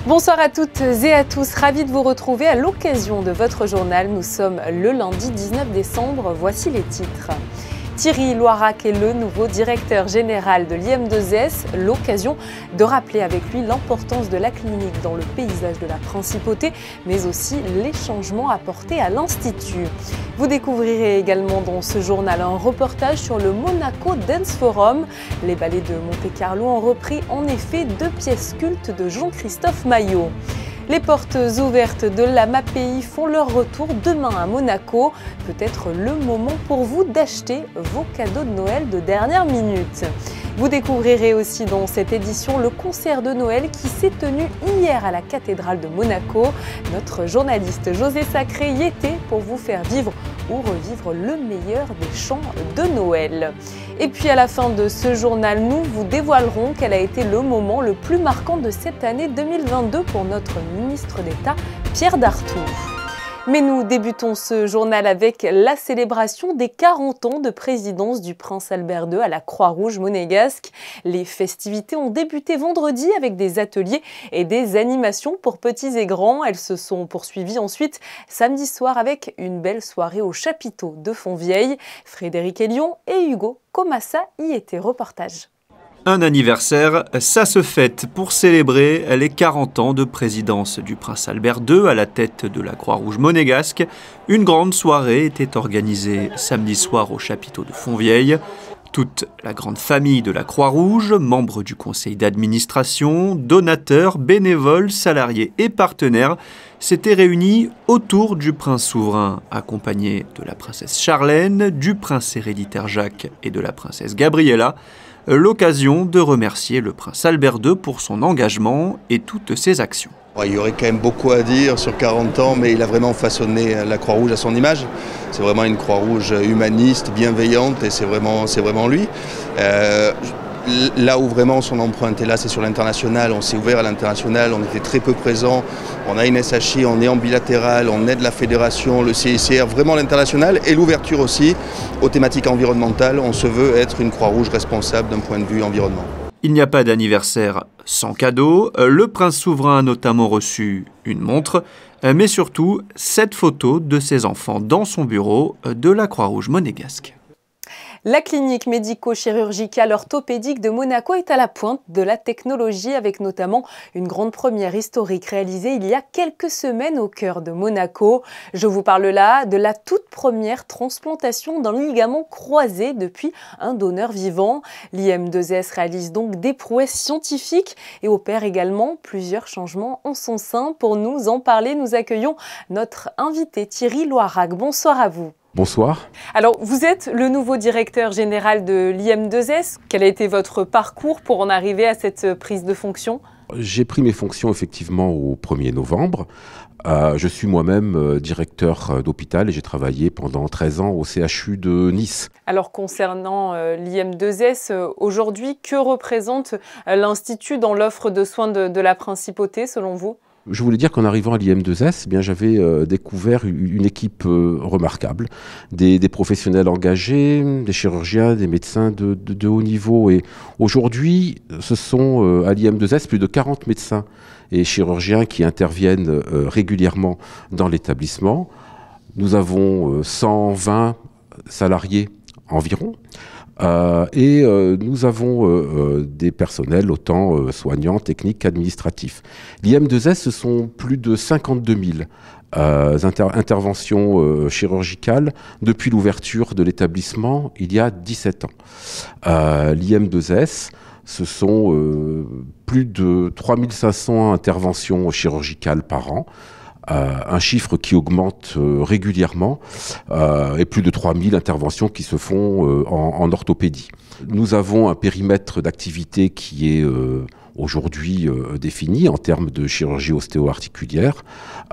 Bonsoir à toutes et à tous, ravis de vous retrouver à l'occasion de votre journal. Nous sommes le lundi 19 décembre, voici les titres. Thierry Loirac est le nouveau directeur général de l'IM2S, l'occasion de rappeler avec lui l'importance de la clinique dans le paysage de la Principauté, mais aussi les changements apportés à l'Institut. Vous découvrirez également dans ce journal un reportage sur le Monaco Dance Forum. Les ballets de Monte-Carlo ont repris en effet deux pièces cultes de Jean-Christophe Maillot. Les portes ouvertes de la MAPI font leur retour demain à Monaco. Peut-être le moment pour vous d'acheter vos cadeaux de Noël de dernière minute. Vous découvrirez aussi dans cette édition le concert de Noël qui s'est tenu hier à la cathédrale de Monaco. Notre journaliste José Sacré y était pour vous faire vivre ou revivre le meilleur des chants de Noël. Et puis à la fin de ce journal, nous vous dévoilerons quel a été le moment le plus marquant de cette année 2022 pour notre ministre d'État Pierre Dartout. Mais nous débutons ce journal avec la célébration des 40 ans de présidence du prince Albert II à la Croix-Rouge monégasque. Les festivités ont débuté vendredi avec des ateliers et des animations pour petits et grands. Elles se sont poursuivies ensuite samedi soir avec une belle soirée au chapiteau de Fontvieille. Frédéric Elion et Hugo Comassa y étaient. Reportage. Un anniversaire, ça se fête pour célébrer les 40 ans de présidence du prince Albert II à la tête de la Croix-Rouge monégasque. Une grande soirée était organisée samedi soir au chapiteau de Fontvieille. Toute la grande famille de la Croix-Rouge, membres du conseil d'administration, donateurs, bénévoles, salariés et partenaires s'étaient réunis autour du prince souverain, accompagné de la princesse Charlène, du prince héréditaire Jacques et de la princesse Gabriella. L'occasion de remercier le prince Albert II pour son engagement et toutes ses actions. Il y aurait quand même beaucoup à dire sur 40 ans, mais il a vraiment façonné la Croix-Rouge à son image. C'est vraiment une Croix-Rouge humaniste, bienveillante, et c'est vraiment lui. Là où vraiment son empreinte est là, c'est sur l'international. On s'est ouvert à l'international, on était très peu présents. On a une SHI, on est en bilatéral, on aide la fédération, le CICR, vraiment l'international et l'ouverture aussi aux thématiques environnementales. On se veut être une Croix-Rouge responsable d'un point de vue environnement. Il n'y a pas d'anniversaire sans cadeau. Le prince souverain a notamment reçu une montre, mais surtout 7 photos de ses enfants dans son bureau de la Croix-Rouge monégasque. La clinique médico-chirurgicale orthopédique de Monaco est à la pointe de la technologie avec notamment une grande première historique réalisée il y a quelques semaines au cœur de Monaco. Je vous parle là de la toute première transplantation d'un ligament croisé depuis un donneur vivant. L'IM2S réalise donc des prouesses scientifiques et opère également plusieurs changements en son sein. Pour nous en parler, nous accueillons notre invité Thierry Loirac. Bonsoir à vous. Bonsoir. Alors, vous êtes le nouveau directeur général de l'IM2S. Quel a été votre parcours pour en arriver à cette prise de fonction? J'ai pris mes fonctions effectivement au 1er novembre. Je suis moi-même directeur d'hôpital et j'ai travaillé pendant 13 ans au CHU de Nice. Alors, concernant l'IM2S, aujourd'hui, que représente l'Institut dans l'offre de soins de la Principauté, selon vous? Je voulais dire qu'en arrivant à l'IM2S, eh bien, j'avais découvert une équipe remarquable, des professionnels engagés, des chirurgiens, des médecins de haut niveau. Et aujourd'hui, ce sont à l'IM2S plus de 40 médecins et chirurgiens qui interviennent régulièrement dans l'établissement. Nous avons 120 salariés environ. Nous avons des personnels autant soignants, techniques qu'administratifs. L'IM2S, ce sont plus de 52 000 interventions chirurgicales depuis l'ouverture de l'établissement il y a 17 ans. L'IM2S, ce sont plus de 3 500 interventions chirurgicales par an. Un chiffre qui augmente régulièrement et plus de 3000 interventions qui se font en orthopédie. Nous avons un périmètre d'activité qui est aujourd'hui défini en termes de chirurgie ostéo-articulière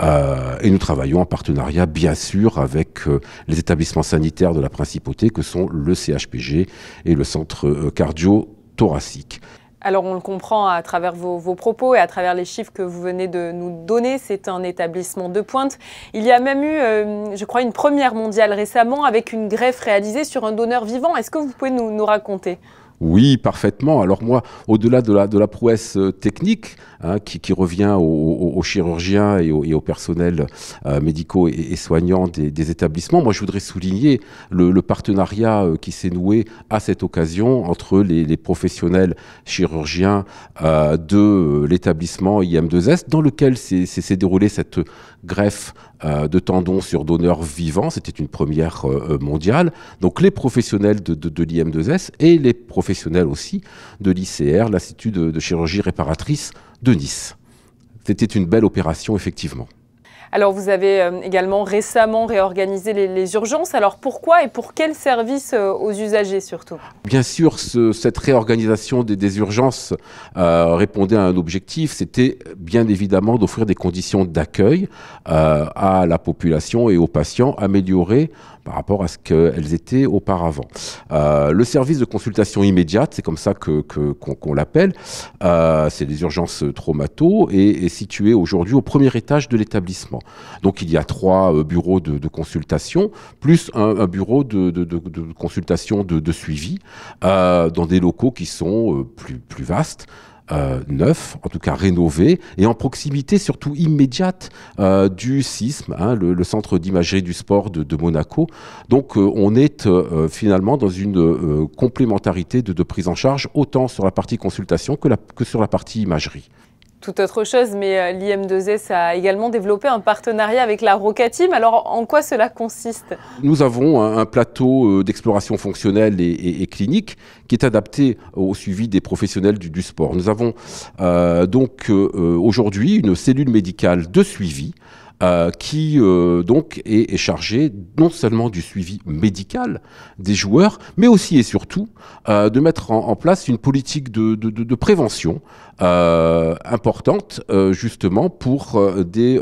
et nous travaillons en partenariat bien sûr avec les établissements sanitaires de la Principauté que sont le CHPG et le centre cardio-thoracique. Alors on le comprend à travers vos propos et à travers les chiffres que vous venez de nous donner, c'est un établissement de pointe. Il y a même eu, je crois, une première mondiale récemment avec une greffe réalisée sur un donneur vivant. Est-ce que vous pouvez nous raconter ? Oui, parfaitement. Alors moi, au-delà de la prouesse technique, qui revient aux chirurgiens et au personnel médicaux et soignants des établissements, moi je voudrais souligner le partenariat qui s'est noué à cette occasion entre les professionnels chirurgiens de l'établissement IM2S, dans lequel s'est déroulée cette greffe de tendons sur donneur vivant. C'était une première mondiale. Donc les professionnels de l'IM2S et les professionnels aussi de l'ICR, l'Institut de chirurgie réparatrice de Nice. C'était une belle opération, effectivement. Alors, vous avez également récemment réorganisé les urgences. Alors, pourquoi et pour quels services aux usagers surtout? Bien sûr, cette réorganisation des urgences répondait à un objectif, c'était bien évidemment d'offrir des conditions d'accueil à la population et aux patients améliorées par rapport à ce qu'elles étaient auparavant. Le service de consultation immédiate, c'est comme ça qu'on l'appelle, c'est les urgences traumato, et est situé aujourd'hui au premier étage de l'établissement. Donc il y a 3 bureaux de consultation, plus un bureau de consultation de suivi, dans des locaux qui sont plus vastes, neufs, en tout cas rénovés, et en proximité surtout immédiate du CISM, le centre d'imagerie du sport de Monaco. Donc on est finalement dans une complémentarité de prise en charge, autant sur la partie consultation que sur la partie imagerie. Tout autre chose, mais l'IM2S a également développé un partenariat avec la Roca Team. Alors, en quoi cela consiste? Nous avons un plateau d'exploration fonctionnelle et clinique qui est adapté au suivi des professionnels du sport. Nous avons donc aujourd'hui une cellule médicale de suivi qui donc est chargé non seulement du suivi médical des joueurs, mais aussi et surtout de mettre en place une politique de prévention importante justement pour des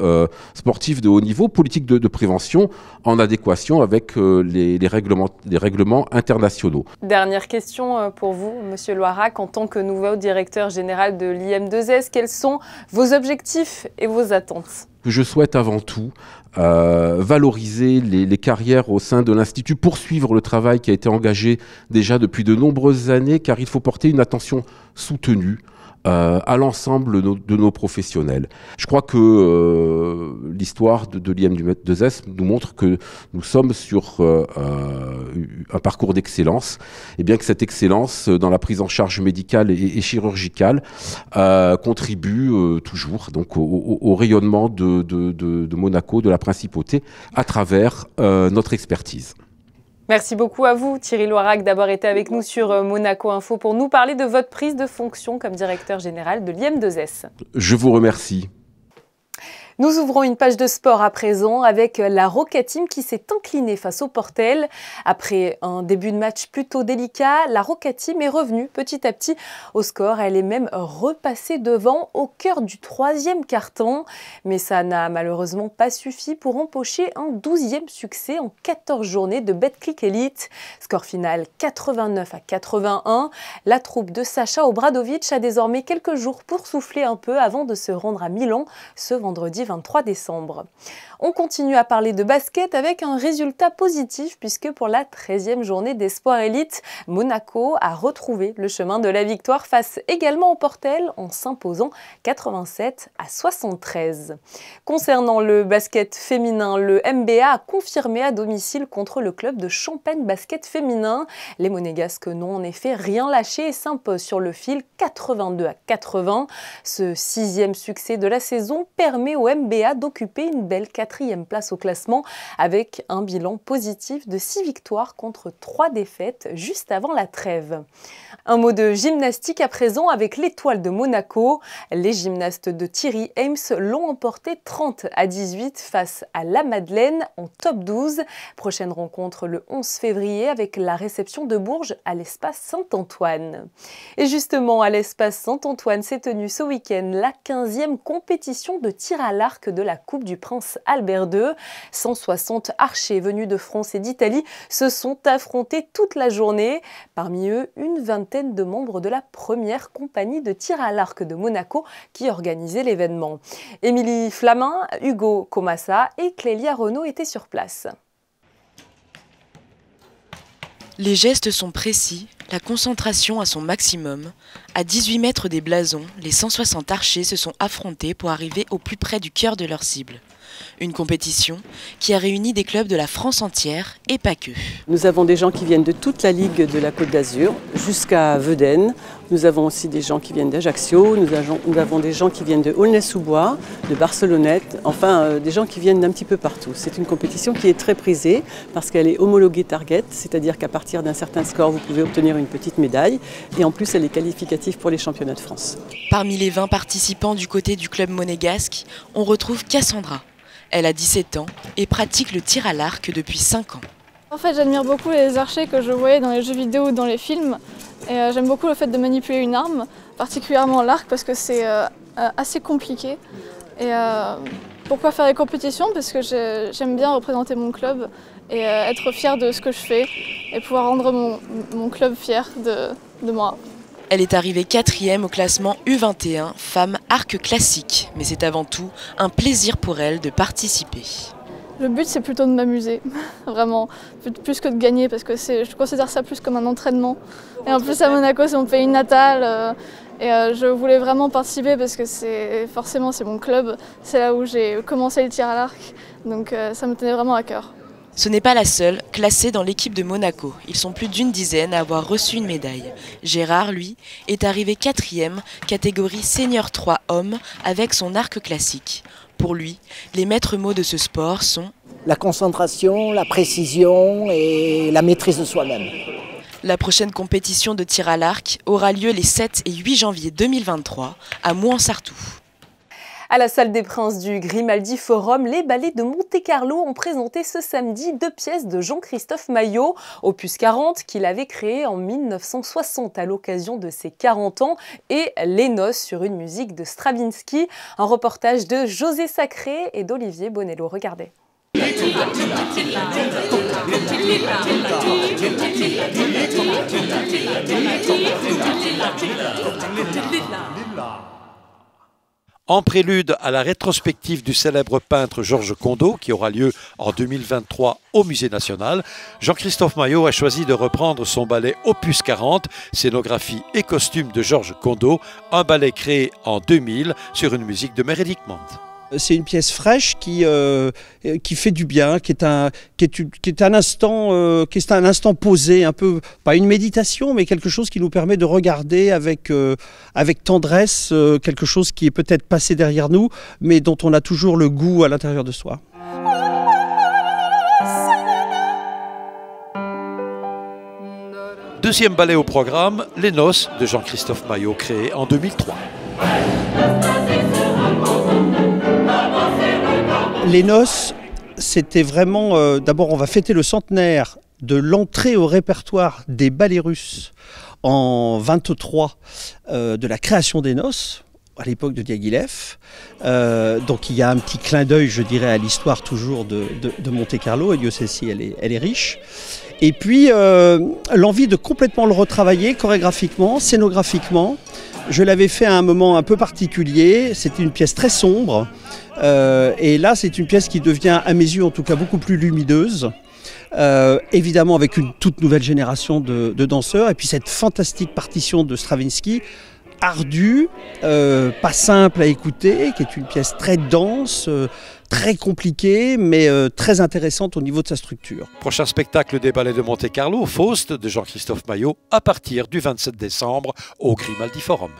sportifs de haut niveau, politique de prévention en adéquation avec les règlements internationaux. Dernière question pour vous, Monsieur Loirac, en tant que nouveau directeur général de l'IM2S, quels sont vos objectifs et vos attentes? Je souhaite avant tout valoriser les carrières au sein de l'Institut, poursuivre le travail qui a été engagé déjà depuis de nombreuses années, car il faut porter une attention soutenue à l'ensemble de nos professionnels. Je crois que l'histoire de l'IM2S nous montre que nous sommes sur un parcours d'excellence, et bien que cette excellence dans la prise en charge médicale et chirurgicale contribue toujours donc au rayonnement de Monaco, de la principauté, à travers notre expertise. Merci beaucoup à vous, Thierry Loirac, d'avoir été avec nous sur Monaco Info pour nous parler de votre prise de fonction comme directeur général de l'IM2S. Je vous remercie. Nous ouvrons une page de sport à présent avec la Roca Team qui s'est inclinée face au Portel. Après un début de match plutôt délicat, la Roca Team est revenue petit à petit au score. Elle est même repassée devant au cœur du 3e quart-temps. Mais ça n'a malheureusement pas suffi pour empocher un 12e succès en 14 journées de Betclic Elite. Score final 89-81. La troupe de Sacha Obradovic a désormais quelques jours pour souffler un peu avant de se rendre à Milan ce vendredi 23 décembre. On continue à parler de basket avec un résultat positif puisque pour la 13e journée d'Espoir Elite, Monaco a retrouvé le chemin de la victoire face également au Portel en s'imposant 87-73. Concernant le basket féminin, le MBA a confirmé à domicile contre le club de Champagne Basket Féminin. Les Monégasques n'ont en effet rien lâché et s'imposent sur le fil 82-80. Ce 6e succès de la saison permet au MBA d'occuper une belle 4e place au classement avec un bilan positif de 6 victoires contre 3 défaites juste avant la trêve. Un mot de gymnastique à présent avec l'Étoile de Monaco. Les gymnastes de Thierry Ames l'ont emporté 30-18 face à la Madeleine en top 12. Prochaine rencontre le 11 février avec la réception de Bourges à l'espace Saint-Antoine. Et justement, à l'espace Saint-Antoine s'est tenue ce week-end la 15e compétition de tir à l'arc de la Coupe du Prince Albert II. 160 archers venus de France et d'Italie se sont affrontés toute la journée. Parmi eux, une vingtaine de membres de la première compagnie de tir à l'arc de Monaco qui organisait l'événement. Émilie Flamin, Hugo Comassa et Clélia Renaud étaient sur place. Les gestes sont précis, La concentration à son maximum. À 18 mètres des blasons, les 160 archers se sont affrontés pour arriver au plus près du cœur de leur cible. Une compétition qui a réuni des clubs de la France entière et pas que. Nous avons des gens qui viennent de toute la Ligue de la Côte d'Azur jusqu'à Vedène. Nous avons aussi des gens qui viennent d'Ajaccio, nous avons des gens qui viennent de Aulnay-sous-Bois, de Barcelonnette, enfin des gens qui viennent d'un petit peu partout. C'est une compétition qui est très prisée parce qu'elle est homologuée target, c'est-à-dire qu'à partir d'un certain score, vous pouvez obtenir une petite médaille et en plus elle est qualificative pour les championnats de France. Parmi les 20 participants du côté du club monégasque, on retrouve Cassandra. Elle a 17 ans et pratique le tir à l'arc depuis 5 ans. En fait, j'admire beaucoup les archers que je voyais dans les jeux vidéo ou dans les films. Et j'aime beaucoup le fait de manipuler une arme, particulièrement l'arc parce que c'est assez compliqué. Et pourquoi faire des compétitions? Parce que j'aime bien représenter mon club et être fière de ce que je fais et pouvoir rendre mon club fier de moi. Elle est arrivée 4e au classement U21 Femmes Arc Classique, mais c'est avant tout un plaisir pour elle de participer. Le but c'est plutôt de m'amuser, vraiment, plus que de gagner parce que je considère ça plus comme un entraînement. Et en plus à Monaco c'est mon pays natal et je voulais vraiment participer parce que forcément c'est mon club, c'est là où j'ai commencé le tir à l'arc, donc ça me tenait vraiment à cœur. Ce n'est pas la seule classée dans l'équipe de Monaco. Ils sont plus d'une dizaine à avoir reçu une médaille. Gérard, lui, est arrivé 4e, catégorie Senior 3 hommes, avec son arc classique. Pour lui, les maîtres mots de ce sport sont la concentration, la précision et la maîtrise de soi-même. La prochaine compétition de tir à l'arc aura lieu les 7 et 8 janvier 2023 à Mouansartou. À la salle des Princes du Grimaldi Forum, les ballets de Monte-Carlo ont présenté ce samedi 2 pièces de Jean-Christophe Maillot, opus 40 qu'il avait créé en 1960 à l'occasion de ses 40 ans, et Les Noces sur une musique de Stravinsky. Un reportage de José Sacré et d'Olivier Bonello. Regardez. En prélude à la rétrospective du célèbre peintre Georges Condo, qui aura lieu en 2023 au Musée national, Jean-Christophe Maillot a choisi de reprendre son ballet Opus 40, scénographie et costume de Georges Condo, un ballet créé en 2000 sur une musique de Meredith Montt. C'est une pièce fraîche qui fait du bien, qui est un instant posé, un peu pas une méditation, mais quelque chose qui nous permet de regarder avec tendresse quelque chose qui est peut-être passé derrière nous, mais dont on a toujours le goût à l'intérieur de soi. Deuxième ballet au programme, Les Noces de Jean-Christophe Maillot, créé en 2003. Les Noces, c'était vraiment... d'abord, on va fêter le centenaire de l'entrée au répertoire des ballets russes en 23 de la création des Noces, à l'époque de Diaghilev. Donc il y a un petit clin d'œil, je dirais, à l'histoire toujours de Monte-Carlo, et Dieu sait si elle est riche. Et puis l'envie de complètement le retravailler chorégraphiquement, scénographiquement. Je l'avais fait à un moment un peu particulier, c'était une pièce très sombre, et là c'est une pièce qui devient, à mes yeux en tout cas, beaucoup plus lumineuse, évidemment avec une toute nouvelle génération de danseurs, et puis cette fantastique partition de Stravinsky, ardue, pas simple à écouter, qui est une pièce très dense, très compliquée, mais très intéressante au niveau de sa structure. Prochain spectacle des ballets de Monte-Carlo, Faust de Jean-Christophe Maillot, à partir du 27 décembre au Grimaldi Forum.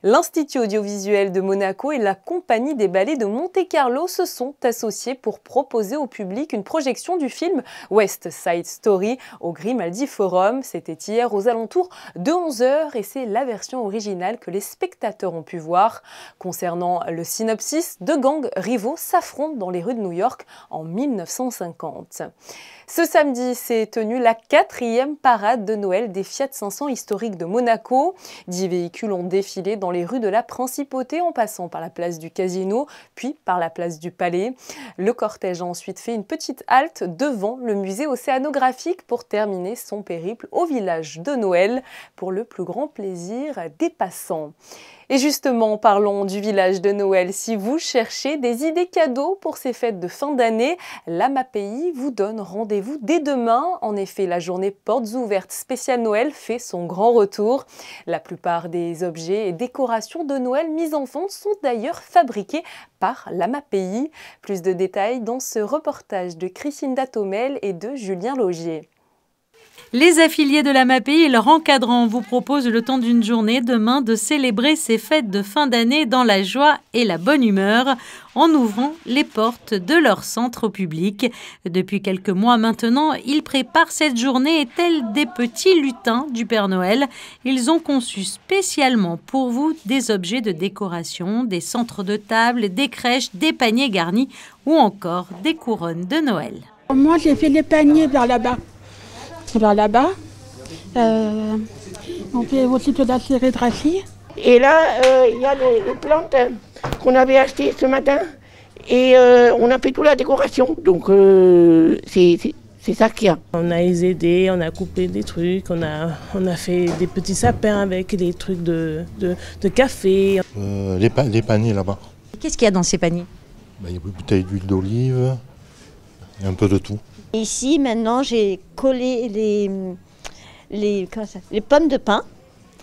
L'Institut audiovisuel de Monaco et la Compagnie des ballets de Monte-Carlo se sont associés pour proposer au public une projection du film West Side Story au Grimaldi Forum. C'était hier aux alentours de 11h et c'est la version originale que les spectateurs ont pu voir. Concernant le synopsis, deux gangs rivaux s'affrontent dans les rues de New York en 1950. Ce samedi s'est tenue la 4e parade de Noël des Fiat 500 historiques de Monaco. 10 véhicules ont défilé dans les rues de la Principauté en passant par la place du Casino, puis par la place du Palais. Le cortège a ensuite fait une petite halte devant le musée océanographique pour terminer son périple au village de Noël pour le plus grand plaisir des passants. Et justement, parlons du village de Noël. Si vous cherchez des idées cadeaux pour ces fêtes de fin d'année, l'AMAPI vous donne rendez-vous dès demain. En effet, la journée Portes ouvertes spéciale Noël fait son grand retour. La plupart des objets et décorations de Noël mis en vente sont d'ailleurs fabriqués par l'AMAPI. Plus de détails dans ce reportage de Christine Datomel et de Julien Laugier. Les affiliés de l'AMAPI et leurs encadrants vous proposent le temps d'une journée demain de célébrer ces fêtes de fin d'année dans la joie et la bonne humeur en ouvrant les portes de leur centre au public. Depuis quelques mois maintenant, ils préparent cette journée tels des petits lutins du Père Noël. Ils ont conçu spécialement pour vous des objets de décoration, des centres de table, des crèches, des paniers garnis ou encore des couronnes de Noël. Moi, j'ai fait les paniers vers là-bas. Vers là-bas. On fait aussi de la sérigraphie. Et là, il y a les plantes qu'on avait achetées ce matin. Et on a fait toute la décoration. Donc, c'est ça qu'il y a. On a les aidés, on a coupé des trucs, on a fait des petits sapins avec des trucs de café. Les paniers là-bas. Qu'est-ce qu'il y a dans ces paniers? Il y a des bouteilles d'huile d'olive et un peu de tout. Ici, maintenant, j'ai collé les pommes de pin.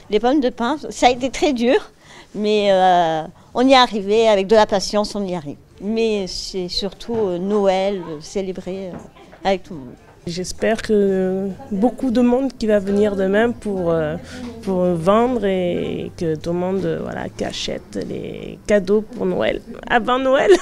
Les pommes de pin, ça a été très dur, mais on y est arrivé, avec de la patience, on y arrive. Mais c'est surtout Noël, célébré avec tout le monde. J'espère que beaucoup de monde qui va venir demain pour vendre et que tout le monde qui achète les cadeaux pour Noël. Avant Noël,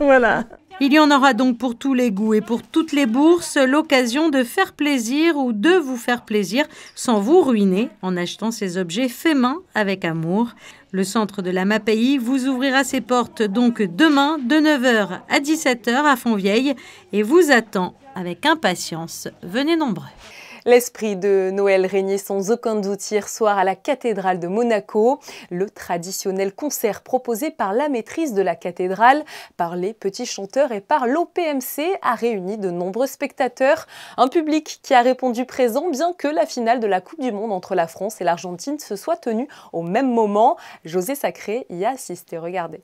voilà. Il y en aura donc pour tous les goûts et pour toutes les bourses, l'occasion de faire plaisir ou de vous faire plaisir sans vous ruiner en achetant ces objets faits main avec amour. Le centre de l'AMAPI vous ouvrira ses portes donc demain de 9h à 17h à Fontvieille et vous attend avec impatience. Venez nombreux. L'esprit de Noël régnait sans aucun doute hier soir à la cathédrale de Monaco. Le traditionnel concert proposé par la maîtrise de la cathédrale, par les petits chanteurs et par l'OPMC a réuni de nombreux spectateurs. Un public qui a répondu présent bien que la finale de la Coupe du Monde entre la France et l'Argentine se soit tenue au même moment. José Sacré y a assisté. Regardez.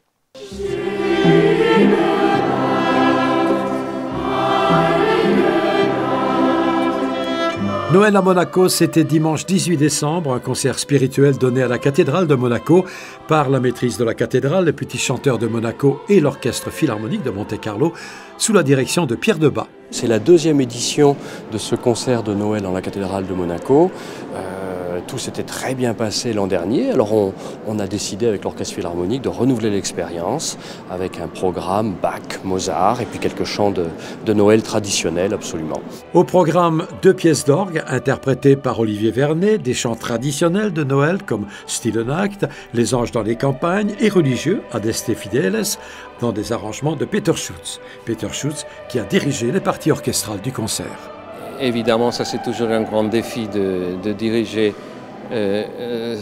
Noël à Monaco, c'était dimanche 18 décembre, un concert spirituel donné à la cathédrale de Monaco par la maîtrise de la cathédrale, les petits chanteurs de Monaco et l'orchestre philharmonique de Monte-Carlo sous la direction de Pierre Debat. C'est la deuxième édition de ce concert de Noël dans la cathédrale de Monaco. Tout s'était très bien passé l'an dernier, alors on a décidé avec l'orchestre philharmonique de renouveler l'expérience avec un programme Bach, Mozart et puis quelques chants de Noël traditionnels absolument. Au programme 2 pièces d'orgue interprétées par Olivier Vernet, des chants traditionnels de Noël comme Stille Nacht, Les anges dans les campagnes et religieux Adeste Fideles dans des arrangements de Peter Schutz. Peter Schutz qui a dirigé les parties orchestrales du concert. Évidemment, ça c'est toujours un grand défi de diriger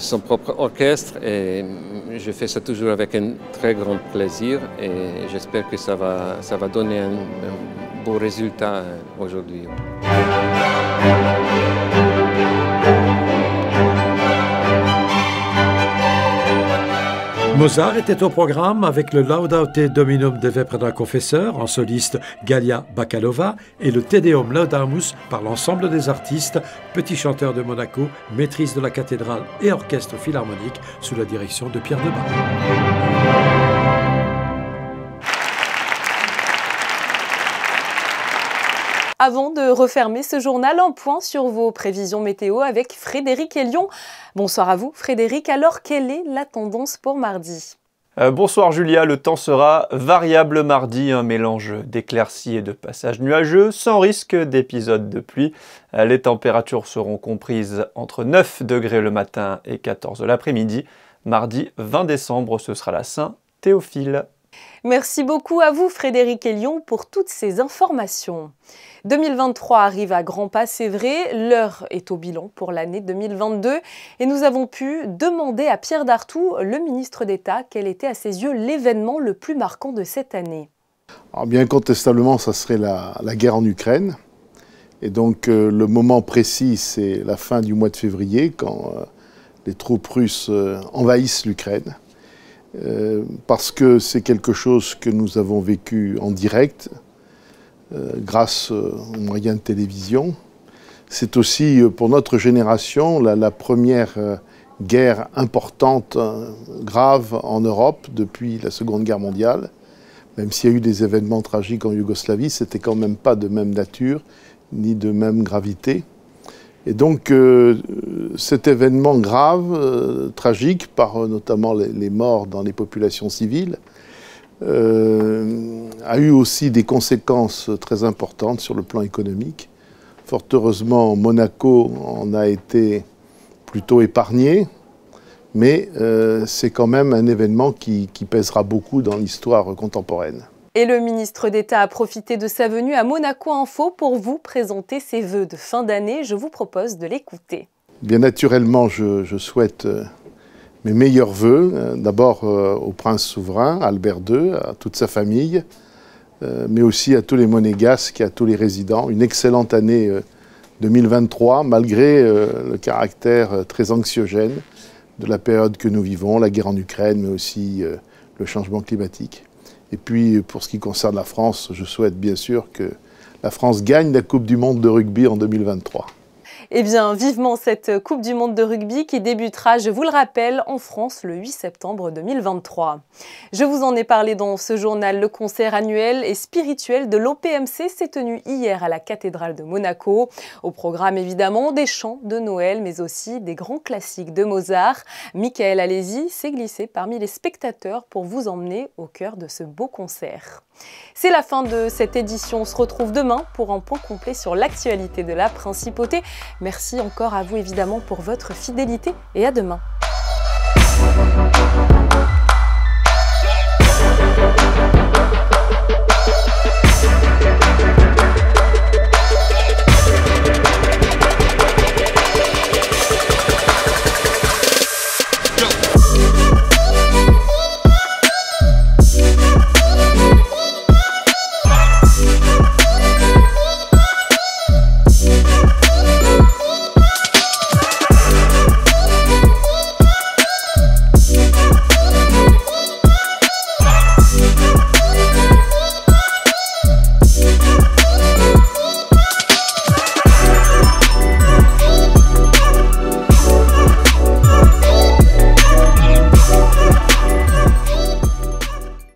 son propre orchestre et je fais ça toujours avec un très grand plaisir et j'espère que ça va donner un beau résultat aujourd'hui. Mozart était au programme avec le Laudate Dominum de Vepre Confesseur en soliste Galia Bakalova et le Te Deum Laudamus par l'ensemble des artistes, petits chanteurs de Monaco, maîtrise de la cathédrale et orchestre philharmonique sous la direction de Pierre Debat. Avant de refermer ce journal, un point sur vos prévisions météo avec Frédéric Hélion. Bonsoir à vous Frédéric, alors quelle est la tendance pour mardi ? Bonsoir Julia, le temps sera variable mardi, un mélange d'éclaircies et de passages nuageux, sans risque d'épisodes de pluie. Les températures seront comprises entre 9 degrés le matin et 14 l'après-midi. Mardi 20 décembre, ce sera la Saint-Théophile. Merci beaucoup à vous Frédéric Hélion pour toutes ces informations. 2023 arrive à grands pas, c'est vrai, l'heure est au bilan pour l'année 2022 et nous avons pu demander à Pierre Dartout, le ministre d'État, quel était à ses yeux l'événement le plus marquant de cette année. Alors bien incontestablement, ça serait la guerre en Ukraine. Et donc le moment précis, c'est la fin du mois de février, quand les troupes russes envahissent l'Ukraine, parce que c'est quelque chose que nous avons vécu en direct, grâce aux moyens de télévision. C'est aussi pour notre génération la première guerre importante, grave en Europe depuis la Seconde Guerre mondiale. Même s'il y a eu des événements tragiques en Yougoslavie, c'était quand même pas de même nature, ni de même gravité. Et donc cet événement grave, tragique, par notamment les morts dans les populations civiles, a eu aussi des conséquences très importantes sur le plan économique. Fort heureusement, Monaco en a été plutôt épargné, mais c'est quand même un événement qui pèsera beaucoup dans l'histoire contemporaine. Et le ministre d'État a profité de sa venue à Monaco Info pour vous présenter ses vœux de fin d'année. Je vous propose de l'écouter. Bien naturellement, je souhaite mes meilleurs vœux, d'abord au prince souverain, Albert II, à toute sa famille, mais aussi à tous les Monégasques et à tous les résidents. Une excellente année 2023, malgré le caractère très anxiogène de la période que nous vivons, la guerre en Ukraine, mais aussi le changement climatique. Et puis, pour ce qui concerne la France, je souhaite bien sûr que la France gagne la Coupe du Monde de rugby en 2023. Eh bien, vivement cette Coupe du Monde de rugby qui débutera, je vous le rappelle, en France le 8 septembre 2023. Je vous en ai parlé dans ce journal. Le concert annuel et spirituel de l'OPMC s'est tenu hier à la cathédrale de Monaco. Au programme, évidemment, des chants de Noël, mais aussi des grands classiques de Mozart. Michael Alési s'est glissé parmi les spectateurs pour vous emmener au cœur de ce beau concert. C'est la fin de cette édition. On se retrouve demain pour un point complet sur l'actualité de la Principauté. Merci encore à vous évidemment pour votre fidélité et à demain.